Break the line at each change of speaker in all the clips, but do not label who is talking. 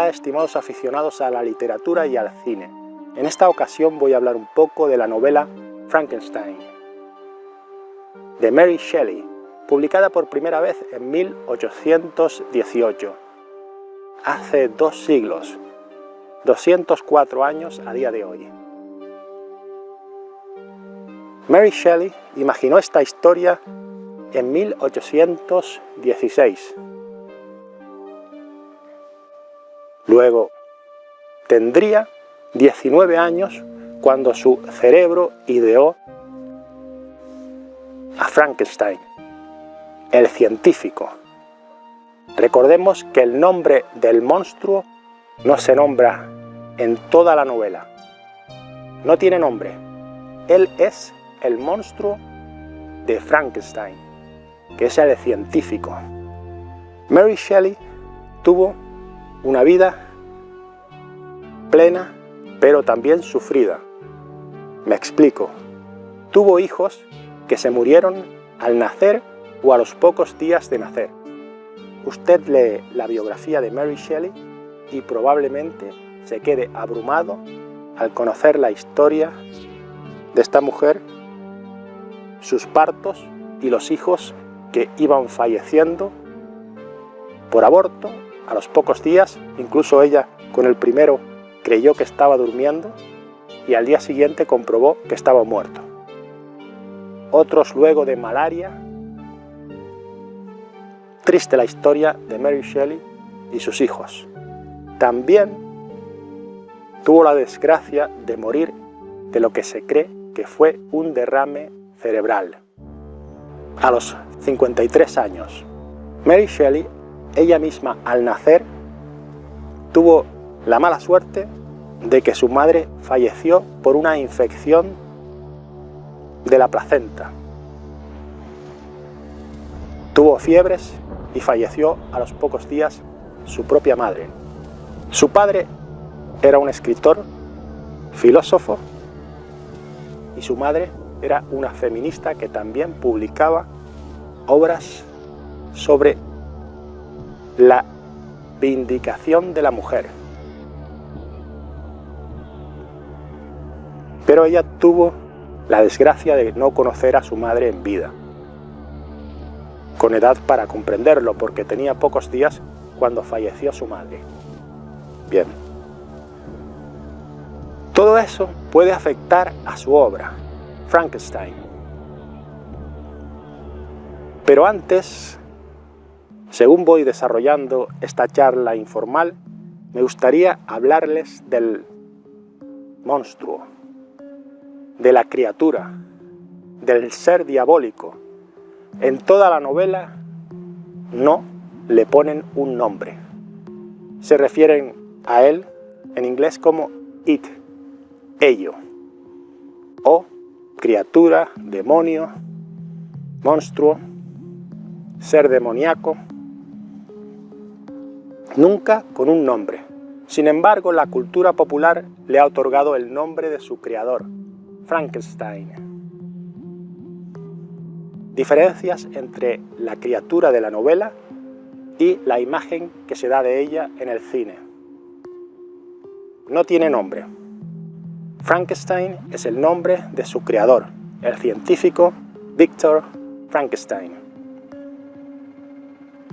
Hola, estimados aficionados a la literatura y al cine. En esta ocasión voy a hablar un poco de la novela Frankenstein, de Mary Shelley, publicada por primera vez en 1818, hace 2 siglos, 204 años a día de hoy. Mary Shelley imaginó esta historia en 1816. Luego tendría 19 años cuando su cerebro ideó a Frankenstein, el científico. Recordemos que el nombre del monstruo no se nombra en toda la novela. No tiene nombre. Él es el monstruo de Frankenstein, que es el científico. Mary Shelley tuvo una vida plena, pero también sufrida. Me explico. Tuvo hijos que se murieron al nacer o a los pocos días de nacer. Usted lee la biografía de Mary Shelley y probablemente se quede abrumado al conocer la historia de esta mujer, sus partos y los hijos que iban falleciendo por aborto a los pocos días. Incluso ella con el primero creyó que estaba durmiendo y al día siguiente comprobó que estaba muerto. Otros luego de malaria. Triste la historia de Mary Shelley y sus hijos. También tuvo la desgracia de morir de lo que se cree que fue un derrame cerebral a los 53 años. Mary Shelley, ella misma al nacer, tuvo la mala suerte de que su madre falleció por una infección de la placenta. Tuvo fiebres y falleció a los pocos días su propia madre. Su padre era un escritor, filósofo, y su madre era una feminista que también publicaba obras sobre la vindicación de la mujer. Pero ella tuvo la desgracia de no conocer a su madre en vida, con edad para comprenderlo, porque tenía pocos días cuando falleció su madre. Bien. Todo eso puede afectar a su obra, Frankenstein. Pero antes, según voy desarrollando esta charla informal, me gustaría hablarles del monstruo, de la criatura, del ser diabólico. En toda la novela no le ponen un nombre. Se refieren a él en inglés como it, ello, o criatura, demonio, monstruo, ser demoníaco, nunca con un nombre. Sin embargo, la cultura popular le ha otorgado el nombre de su creador, Frankenstein. Diferencias entre la criatura de la novela y la imagen que se da de ella en el cine. No tiene nombre. Frankenstein es el nombre de su creador, el científico Victor Frankenstein.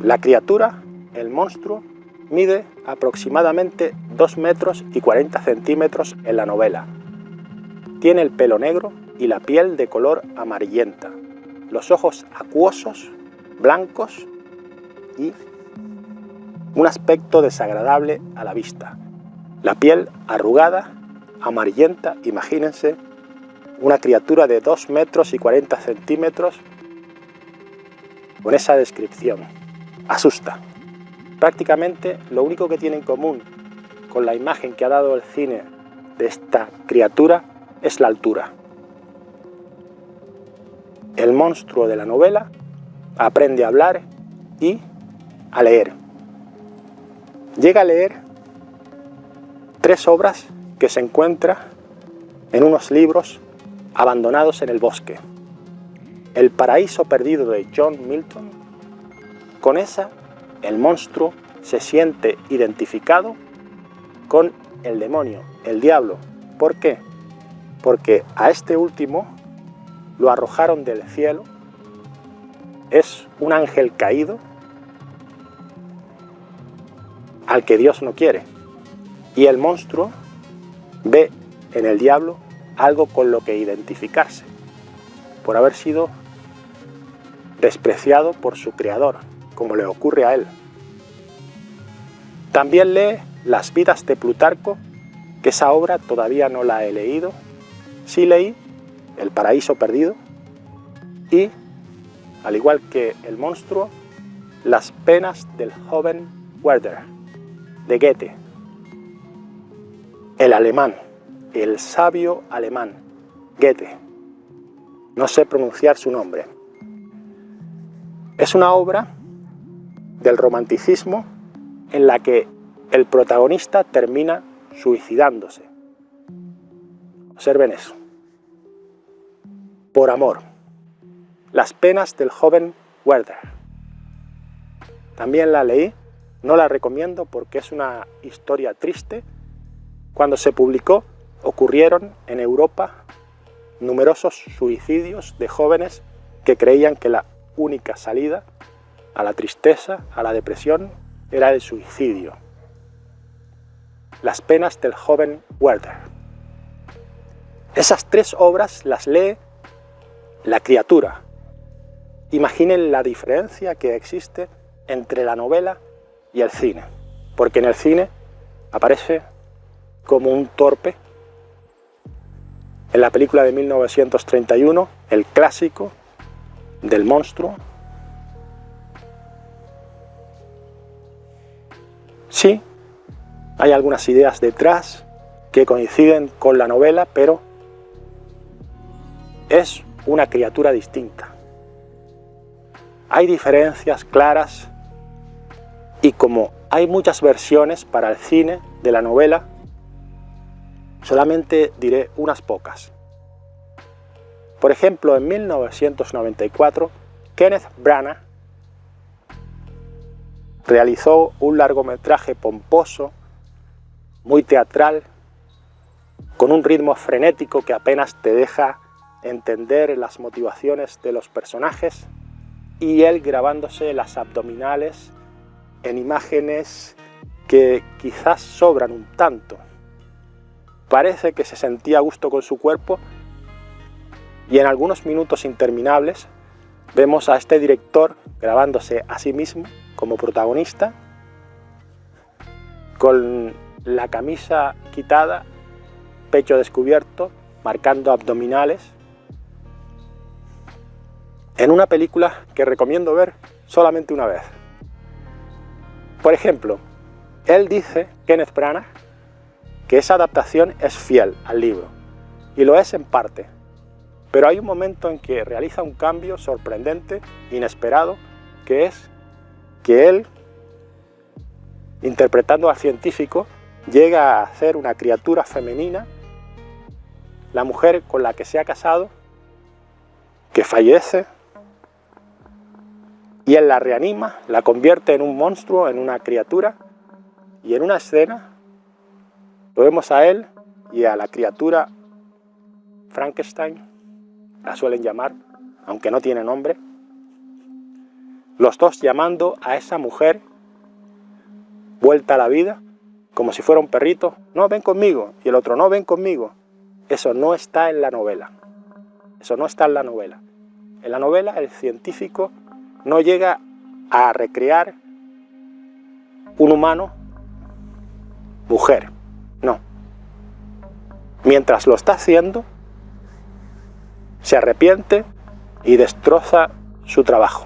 La criatura, el monstruo, mide aproximadamente 2 metros y 40 centímetros en la novela. Tiene el pelo negro y la piel de color amarillenta, los ojos acuosos, blancos y un aspecto desagradable a la vista. La piel arrugada, amarillenta, imagínense una criatura de 2 metros y 40 centímetros con esa descripción. Asusta. Prácticamente lo único que tiene en común con la imagen que ha dado el cine de esta criatura es la altura. El monstruo de la novela aprende a hablar y a leer. Llega a leer 3 obras que se encuentran en unos libros abandonados en el bosque. El paraíso perdido de John Milton. Con esa, el monstruo se siente identificado con el demonio, el diablo. ¿Por qué? Porque a este último lo arrojaron del cielo, es un ángel caído al que Dios no quiere. Y el monstruo ve en el diablo algo con lo que identificarse, por haber sido despreciado por su creador, como le ocurre a él. También lee Las vidas de Plutarco, que esa obra todavía no la he leído. Sí leí El paraíso perdido y, al igual que el monstruo, Las penas del joven Werther, de Goethe. El alemán, el sabio alemán, Goethe. No sé pronunciar su nombre. Es una obra del romanticismo en la que el protagonista termina suicidándose. Observen eso. Por amor. Las penas del joven Werther. También la leí, no la recomiendo porque es una historia triste. Cuando se publicó, ocurrieron en Europa numerosos suicidios de jóvenes que creían que la única salida a la tristeza, a la depresión, era el suicidio. Las penas del joven Werther. Esas tres obras las lee La criatura. Imaginen la diferencia que existe entre la novela y el cine, porque en el cine aparece como un torpe. En la película de 1931, el clásico del monstruo, sí, hay algunas ideas detrás que coinciden con la novela, pero es una criatura distinta. Hay diferencias claras y como hay muchas versiones para el cine de la novela, solamente diré unas pocas. Por ejemplo, en 1994, Kenneth Branagh realizó un largometraje pomposo, muy teatral, con un ritmo frenético que apenas te deja entender las motivaciones de los personajes, y él grabándose las abdominales en imágenes que quizás sobran un tanto. Parece que se sentía a gusto con su cuerpo y en algunos minutos interminables vemos a este director grabándose a sí mismo como protagonista, con la camisa quitada, pecho descubierto, marcando abdominales, en una película que recomiendo ver solamente una vez. Por ejemplo, él dice, Kenneth Branagh, que esa adaptación es fiel al libro, y lo es en parte, pero hay un momento en que realiza un cambio sorprendente, inesperado, que es que él, interpretando al científico, llega a hacer una criatura femenina, la mujer con la que se ha casado, que fallece, y él la reanima, la convierte en un monstruo, en una criatura, y en una escena lo vemos a él y a la criatura Frankenstein, la suelen llamar, aunque no tiene nombre, los dos llamando a esa mujer vuelta a la vida, como si fuera un perrito, no, ven conmigo, y el otro, no, ven conmigo. Eso no está en la novela, eso no está en la novela. En la novela el científico no llega a recrear un humano mujer, no. Mientras lo está haciendo, se arrepiente y destroza su trabajo.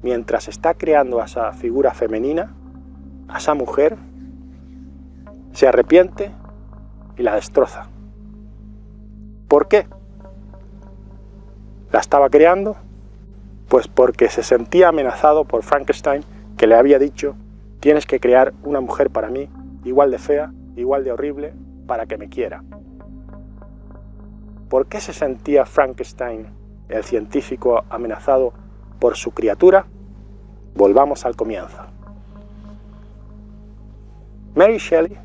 Mientras está creando a esa figura femenina, a esa mujer, se arrepiente y la destroza. ¿Por qué? ¿La estaba creando? Pues porque se sentía amenazado por Frankenstein, que le había dicho, tienes que crear una mujer para mí, igual de fea, igual de horrible, para que me quiera. ¿Por qué se sentía Frankenstein, el científico, amenazado por su criatura? Volvamos al comienzo. Mary Shelley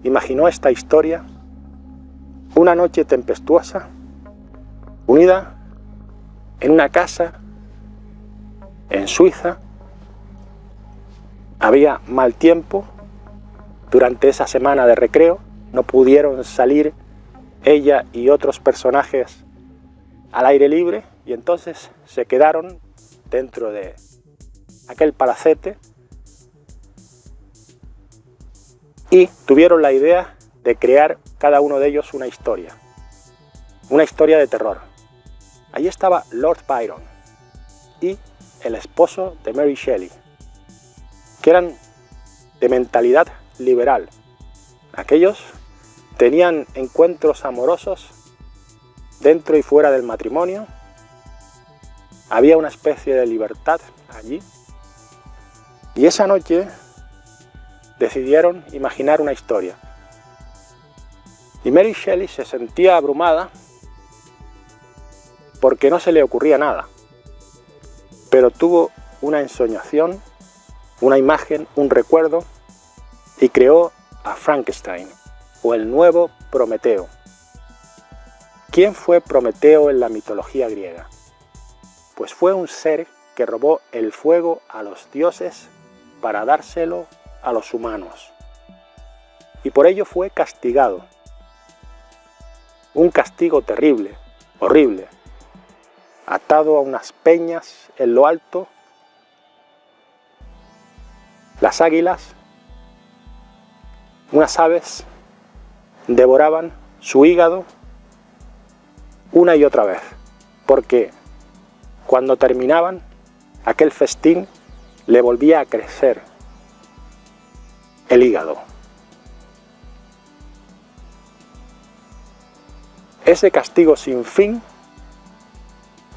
imaginó esta historia: una noche tempestuosa, unida en una casa en Suiza. Había mal tiempo durante esa semana de recreo, no pudieron salir ella y otros personajes al aire libre, y entonces se quedaron dentro de aquel palacete y tuvieron la idea de crear cada uno de ellos una historia de terror. Allí estaba Lord Byron y el esposo de Mary Shelley, que eran de mentalidad liberal. Aquellos tenían encuentros amorosos dentro y fuera del matrimonio. Había una especie de libertad allí. Y esa noche decidieron imaginar una historia. Y Mary Shelley se sentía abrumada porque no se le ocurría nada. Pero tuvo una ensoñación, una imagen, un recuerdo, y creó a Frankenstein, o el nuevo Prometeo. ¿Quién fue Prometeo en la mitología griega? Pues fue un ser que robó el fuego a los dioses para dárselo a los humanos. Y por ello fue castigado. Un castigo terrible, horrible. Atado a unas peñas en lo alto, las águilas, unas aves, devoraban su hígado una y otra vez, porque cuando terminaban aquel festín le volvía a crecer el hígado. Ese castigo sin fin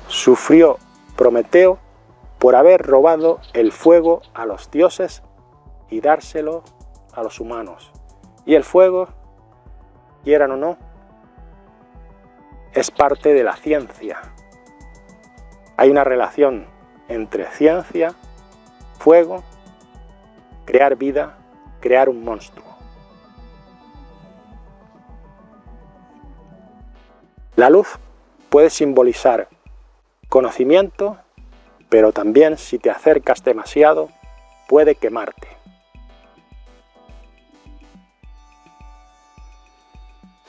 sufrió Prometeo por haber robado el fuego a los dioses y dárselo a los humanos. Y el fuego, quieran o no, es parte de la ciencia. Hay una relación entre ciencia, fuego, crear vida, crear un monstruo. La luz puede simbolizar conocimiento, pero también, si te acercas demasiado, puede quemarte.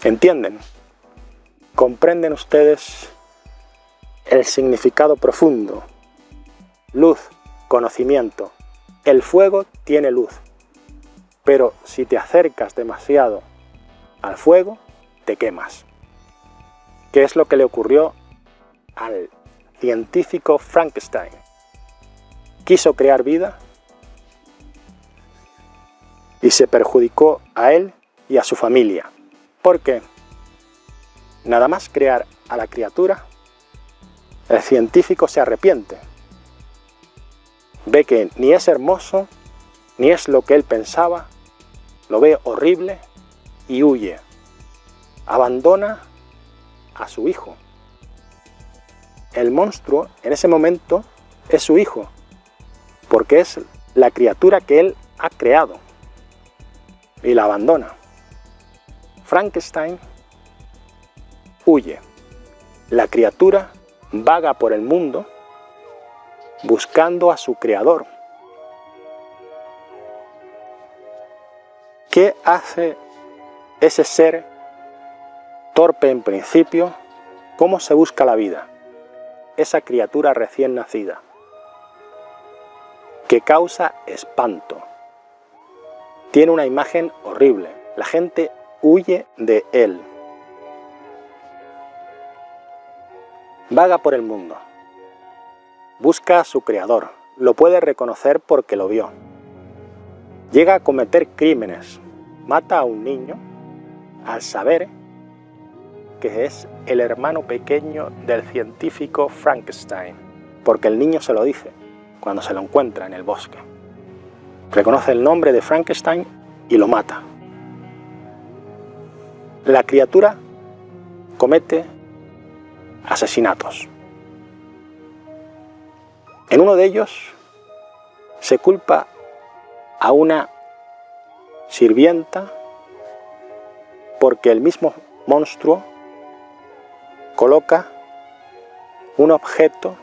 ¿Entienden? ¿Comprenden ustedes el significado profundo? Luz, conocimiento. El fuego tiene luz, pero si te acercas demasiado al fuego, te quemas. ¿Qué es lo que le ocurrió al científico Frankenstein? Quiso crear vida y se perjudicó a él y a su familia. ¿Por qué? Nada más crear a la criatura, el científico se arrepiente. Ve que ni es hermoso, ni es lo que él pensaba, lo ve horrible y huye. Abandona a su hijo. El monstruo en ese momento es su hijo, porque es la criatura que él ha creado, y la abandona. Frankenstein huye. La criatura vaga por el mundo buscando a su creador. ¿Qué hace ese ser torpe en principio? ¿Cómo se busca la vida? Esa criatura recién nacida, que causa espanto. Tiene una imagen horrible. La gente huye de él. Vaga por el mundo. Busca a su creador. Lo puede reconocer porque lo vio. Llega a cometer crímenes. Mata a un niño al saber que es el hermano pequeño del científico Frankenstein, porque el niño se lo dice cuando se lo encuentra en el bosque. Reconoce el nombre de Frankenstein y lo mata. La criatura comete asesinatos. En uno de ellos se culpa a una sirvienta porque el mismo monstruo coloca un objeto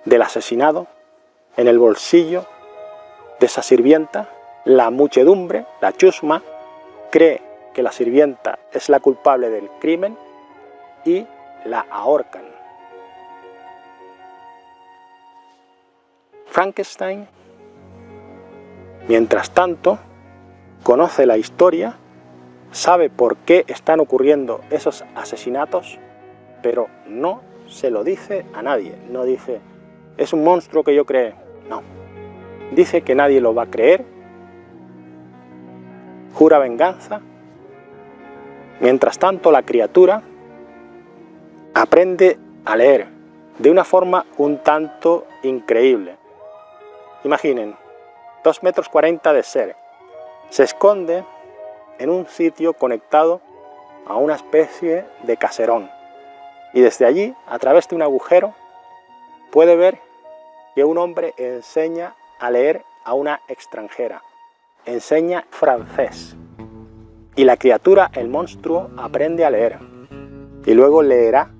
del asesinado en el bolsillo de esa sirvienta. La muchedumbre, la chusma, cree que la sirvienta es la culpable del crimen y la ahorcan. Frankenstein, mientras tanto, conoce la historia, sabe por qué están ocurriendo esos asesinatos, pero no se lo dice a nadie. No dice, es un monstruo que yo creé. No. Dice que nadie lo va a creer, jura venganza. Mientras tanto, la criatura aprende a leer de una forma un tanto increíble. Imaginen, 2,40 m de ser. Se esconde en un sitio conectado a una especie de caserón. Y desde allí, a través de un agujero, puede ver que un hombre enseña a leer a una extranjera. Enseña francés. Y la criatura, el monstruo, aprende a leer. Y luego leerá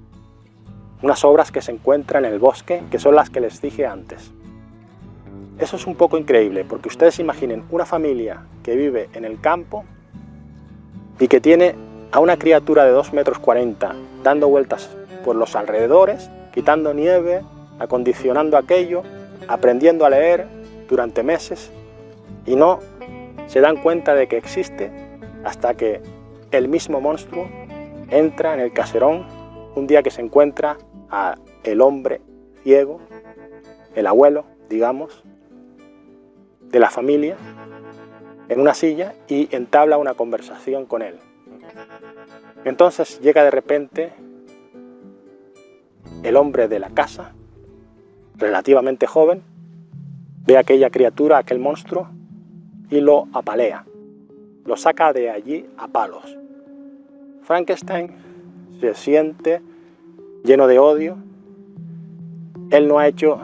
unas obras que se encuentran en el bosque, que son las que les dije antes. Eso es un poco increíble, porque ustedes imaginen una familia que vive en el campo y que tiene a una criatura de 2,40 m dando vueltas por los alrededores, quitando nieve, acondicionando aquello, aprendiendo a leer durante meses, y no se dan cuenta de que existe hasta que el mismo monstruo entra en el caserón un día que se encuentra a el hombre ciego, el abuelo, digamos, de la familia, en una silla y entabla una conversación con él. Entonces llega de repente el hombre de la casa, relativamente joven, ve a aquella criatura, a aquel monstruo, y lo apalea, lo saca de allí a palos. Frankenstein se siente lleno de odio. Él no ha hecho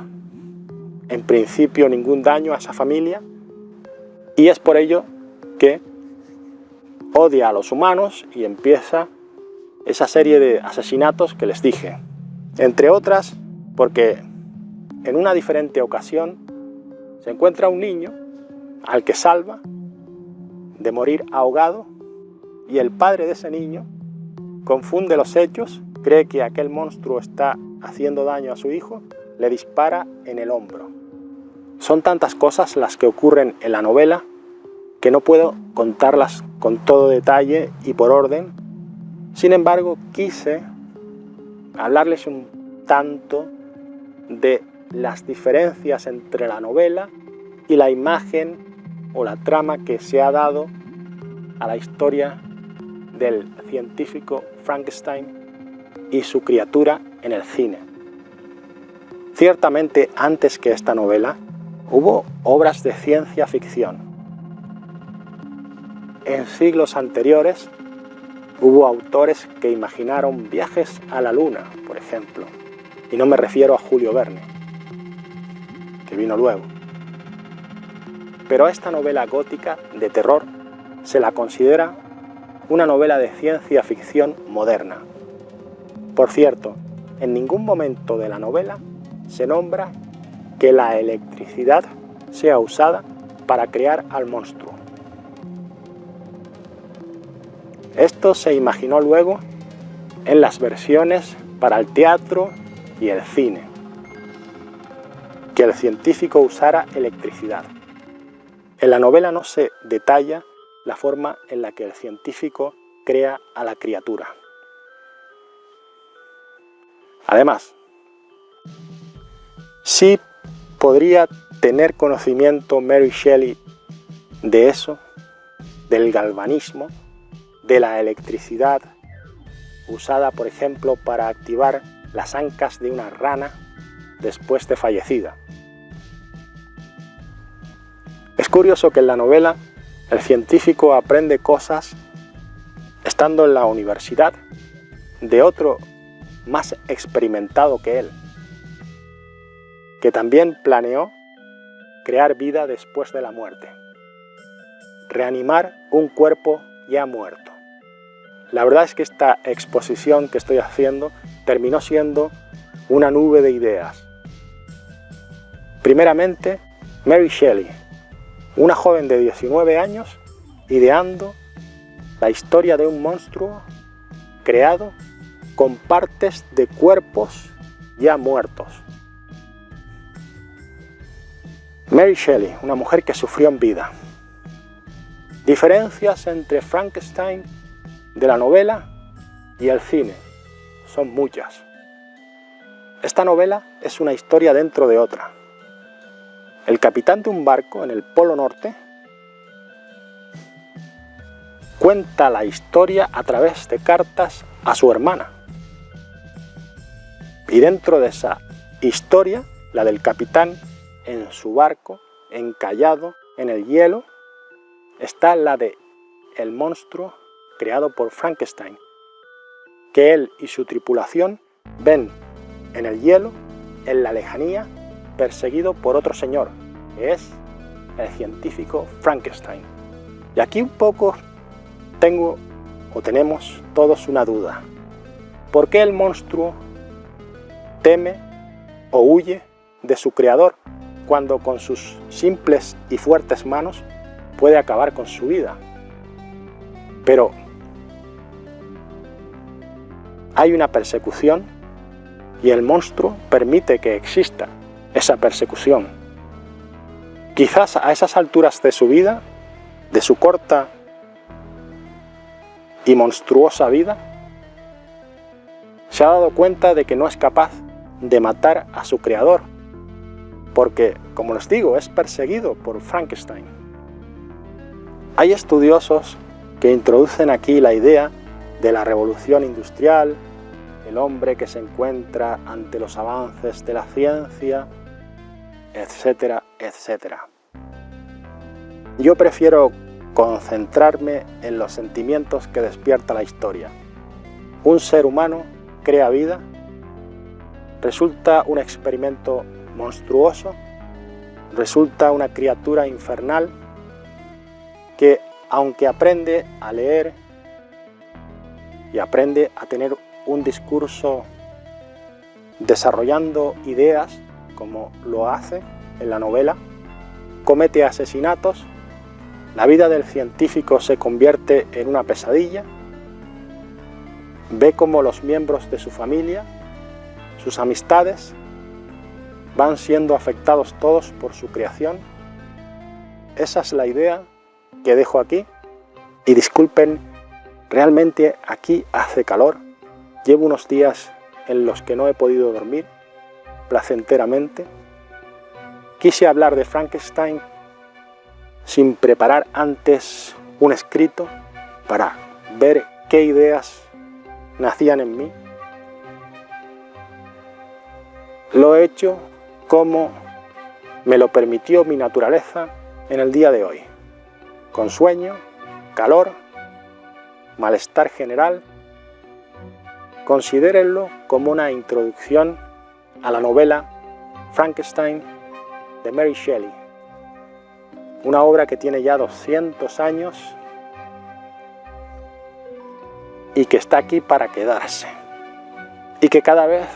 en principio ningún daño a esa familia y es por ello que odia a los humanos y empieza esa serie de asesinatos que les dije. Entre otras, porque en una diferente ocasión se encuentra un niño al que salva de morir ahogado y el padre de ese niño confunde los hechos, cree que aquel monstruo está haciendo daño a su hijo, le dispara en el hombro. Son tantas cosas las que ocurren en la novela que no puedo contarlas con todo detalle y por orden. Sin embargo, quise hablarles un tanto de las diferencias entre la novela y la imagen o la trama que se ha dado a la historia del científico Frankenstein y su criatura en el cine. Ciertamente, antes que esta novela, hubo obras de ciencia ficción. En siglos anteriores hubo autores que imaginaron viajes a la Luna, por ejemplo, y no me refiero a Julio Verne, que vino luego. Pero a esta novela gótica de terror se la considera una novela de ciencia ficción moderna. Por cierto, en ningún momento de la novela se nombra que la electricidad sea usada para crear al monstruo. Esto se imaginó luego en las versiones para el teatro y el cine, que el científico usara electricidad. En la novela no se detalla la forma en la que el científico crea a la criatura. Además, sí podría tener conocimiento Mary Shelley de eso, del galvanismo, de la electricidad usada, por ejemplo, para activar las ancas de una rana después de fallecida. Es curioso que en la novela el científico aprende cosas estando en la universidad de otro más experimentado que él, que también planeó crear vida después de la muerte, reanimar un cuerpo ya muerto. la verdad es que esta exposición que estoy haciendo terminó siendo una nube de ideas. Primeramente, Mary Shelley, una joven de 19 años, ideando la historia de un monstruo creado con partes de cuerpos ya muertos. Mary Shelley, una mujer que sufrió en vida. Diferencias entre Frankenstein de la novela y el cine son muchas. Esta novela es una historia dentro de otra. El capitán de un barco en el Polo Norte cuenta la historia a través de cartas a su hermana. Y dentro de esa historia, la del capitán en su barco, encallado en el hielo, está la de el monstruo creado por Frankenstein, que él y su tripulación ven en el hielo, en la lejanía, perseguido por otro señor, que es el científico Frankenstein. Y aquí un poco tenemos todos una duda. ¿Por qué el monstruo teme o huye de su creador cuando con sus simples y fuertes manos puede acabar con su vida? Pero hay una persecución y el monstruo permite que exista esa persecución. Quizás a esas alturas de su vida, de su corta y monstruosa vida, se ha dado cuenta de que no es capaz de matar a su creador, porque, como les digo, es perseguido por Frankenstein. Hay estudiosos que introducen aquí la idea de la revolución industrial, el hombre que se encuentra ante los avances de la ciencia, etcétera, etcétera. Yo prefiero concentrarme en los sentimientos que despierta la historia. Un ser humano crea vida, resulta un experimento monstruoso, resulta una criatura infernal que, aunque aprende a leer y aprende a tener un discurso desarrollando ideas, como lo hace en la novela, comete asesinatos, la vida del científico se convierte en una pesadilla, ve cómo los miembros de su familia, sus amistades, van siendo afectados todos por su creación. Esa es la idea que dejo aquí. Y disculpen, realmente aquí hace calor. Llevo unos días en los que no he podido dormir placenteramente. Quise hablar de Frankenstein sin preparar antes un escrito para ver qué ideas nacían en mí. Lo he hecho como me lo permitió mi naturaleza en el día de hoy, con sueño, calor, malestar general. Considérenlo como una introducción a la novela Frankenstein de Mary Shelley, una obra que tiene ya 200 años y que está aquí para quedarse, y que cada vez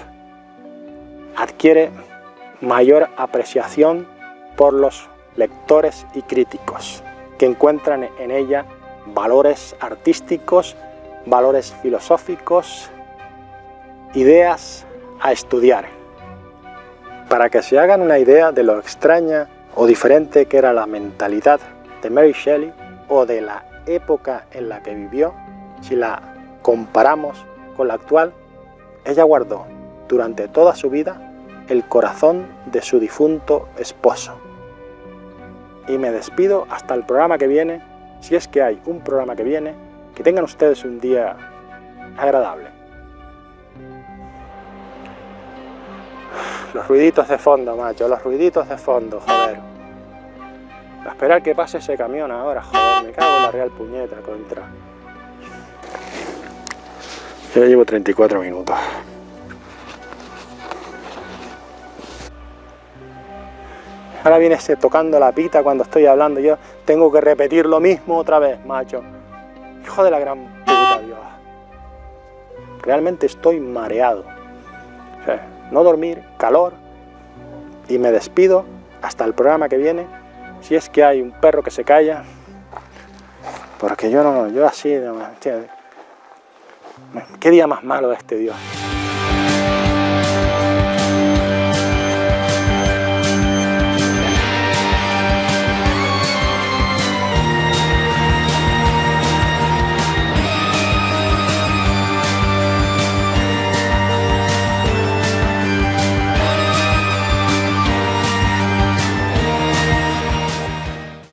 adquiere mayor apreciación por los lectores y críticos, que encuentran en ella valores artísticos, valores filosóficos, ideas a estudiar, para que se hagan una idea de lo extraña o diferente que era la mentalidad de Mary Shelley o de la época en la que vivió. Si la comparamos con la actual, ella guardó durante toda su vida el corazón de su difunto esposo. Y me despido hasta el programa que viene, si es que hay un programa que viene. Que tengan ustedes un día agradable. Los ruiditos de fondo, macho, los ruiditos de fondo, joder. A esperar que pase ese camión ahora, joder, me cago en la real puñeta contra. Ya llevo 34 minutos. Ahora viene tocando la pita cuando estoy hablando. Yo tengo que repetir lo mismo otra vez, macho. Hijo de la gran puta, Dios. realmente estoy mareado. O sea, no dormir, calor, y me despido hasta el programa que viene, si es que hay un perro que se calla, porque yo así, no, ¿qué día más malo este, Dios.